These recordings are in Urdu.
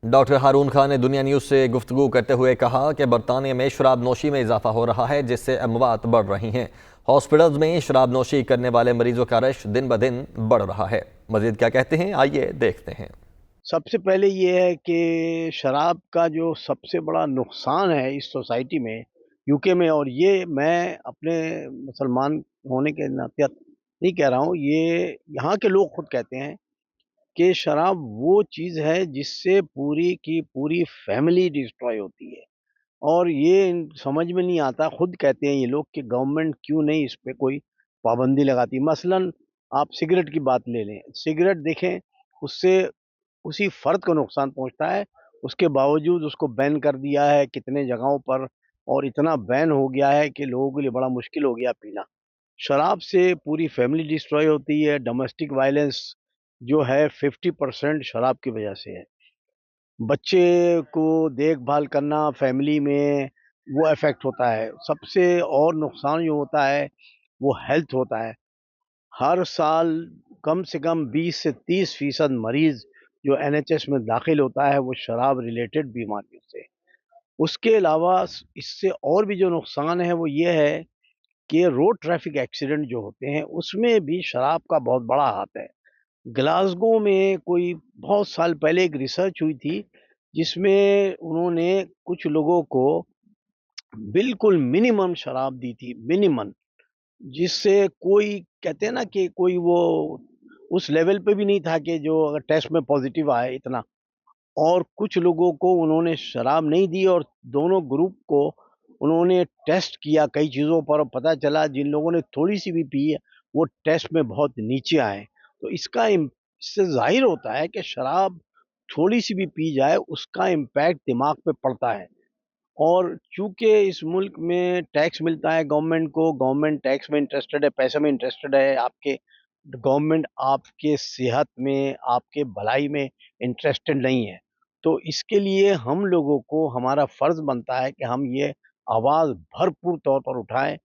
ڈاکٹر ہارون خان نے دنیا نیوز سے گفتگو کرتے ہوئے کہا کہ برطانیہ میں شراب نوشی میں اضافہ ہو رہا ہے، جس سے اموات بڑھ رہی ہیں۔ ہاسپٹلز میں شراب نوشی کرنے والے مریضوں کا رش دن بدن بڑھ رہا ہے۔ مزید کیا کہتے ہیں، آئیے دیکھتے ہیں۔ سب سے پہلے یہ ہے کہ شراب کا جو سب سے بڑا نقصان ہے اس سوسائٹی میں، یو کے میں، اور یہ میں اپنے مسلمان ہونے کے ناطے نہیں کہہ رہا ہوں، یہ یہاں کے لوگ خود کہتے ہیں کہ شراب وہ چیز ہے جس سے پوری کی پوری فیملی ڈسٹروائے ہوتی ہے، اور یہ سمجھ میں نہیں آتا، خود کہتے ہیں یہ لوگ کہ گورنمنٹ کیوں نہیں اس پہ کوئی پابندی لگاتی۔ مثلاً آپ سگریٹ کی بات لے لیں، سگریٹ دیکھیں، اس سے اسی فرد کو نقصان پہنچتا ہے، اس کے باوجود اس کو بین کر دیا ہے کتنے جگہوں پر، اور اتنا بین ہو گیا ہے کہ لوگوں کے لیے بڑا مشکل ہو گیا پینا۔ شراب سے پوری فیملی ڈسٹروائے ہوتی ہے، ڈومیسٹک وائلنس جو ہے 50% شراب کی وجہ سے ہے۔ بچے کو دیکھ بھال کرنا فیملی میں وہ افیکٹ ہوتا ہے۔ سب سے اور نقصان جو ہوتا ہے وہ ہیلتھ ہوتا ہے۔ ہر سال کم سے کم 20 سے 30% مریض جو این ایچ ایس میں داخل ہوتا ہے وہ شراب ریلیٹڈ بیماریوں سے۔ اس کے علاوہ اس سے اور بھی جو نقصان ہے وہ یہ ہے کہ روڈ ٹریفک ایکسیڈنٹ جو ہوتے ہیں اس میں بھی شراب کا بہت بڑا ہاتھ ہے۔ گلاسگو میں کوئی بہت سال پہلے ایک ریسرچ ہوئی تھی جس میں انہوں نے کچھ لوگوں کو بالکل منیمم شراب دی تھی، منیمم، جس سے کوئی کہتے ہیں نا کہ کوئی وہ اس لیول پہ بھی نہیں تھا کہ جو اگر ٹیسٹ میں پازیٹیو آئے اتنا، اور کچھ لوگوں کو انہوں نے شراب نہیں دی اور دونوں گروپ کو انہوں نے ٹیسٹ کیا کئی چیزوں پر، اور پتہ چلا جن لوگوں نے تھوڑی سی بھی پی ہے وہ ٹیسٹ میں بہت نیچے آئے۔ تو اس سے ظاہر ہوتا ہے کہ شراب تھوڑی سی بھی پی جائے اس کا امپیکٹ دماغ پہ پڑتا ہے، اور چونکہ اس ملک میں ٹیکس ملتا ہے گورنمنٹ کو، گورنمنٹ ٹیکس میں انٹرسٹڈ ہے، پیسے میں انٹرسٹڈ ہے، آپ کے گورنمنٹ آپ کے صحت میں، آپ کے بھلائی میں انٹرسٹڈ نہیں ہے۔ تو اس کے لیے ہم لوگوں کو ہمارا فرض بنتا ہے کہ ہم یہ آواز بھرپور طور پر اٹھائیں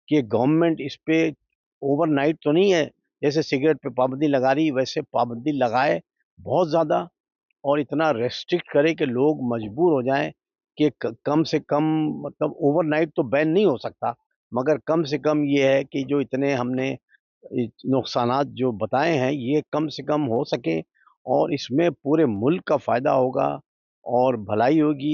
کہ گورنمنٹ اس پہ اوور نائٹ تو نہیں ہے، جیسے سگریٹ پہ پابندی لگا رہی ویسے پابندی لگائے بہت زیادہ، اور اتنا ریسٹرکٹ کرے کہ لوگ مجبور ہو جائیں کہ کم سے کم، مطلب اوور نائٹ تو بین نہیں ہو سکتا، مگر کم سے کم یہ ہے کہ جو اتنے ہم نے نقصانات جو بتائے ہیں یہ کم سے کم ہو سکیں، اور اس میں پورے ملک کا فائدہ ہوگا اور بھلائی ہوگی۔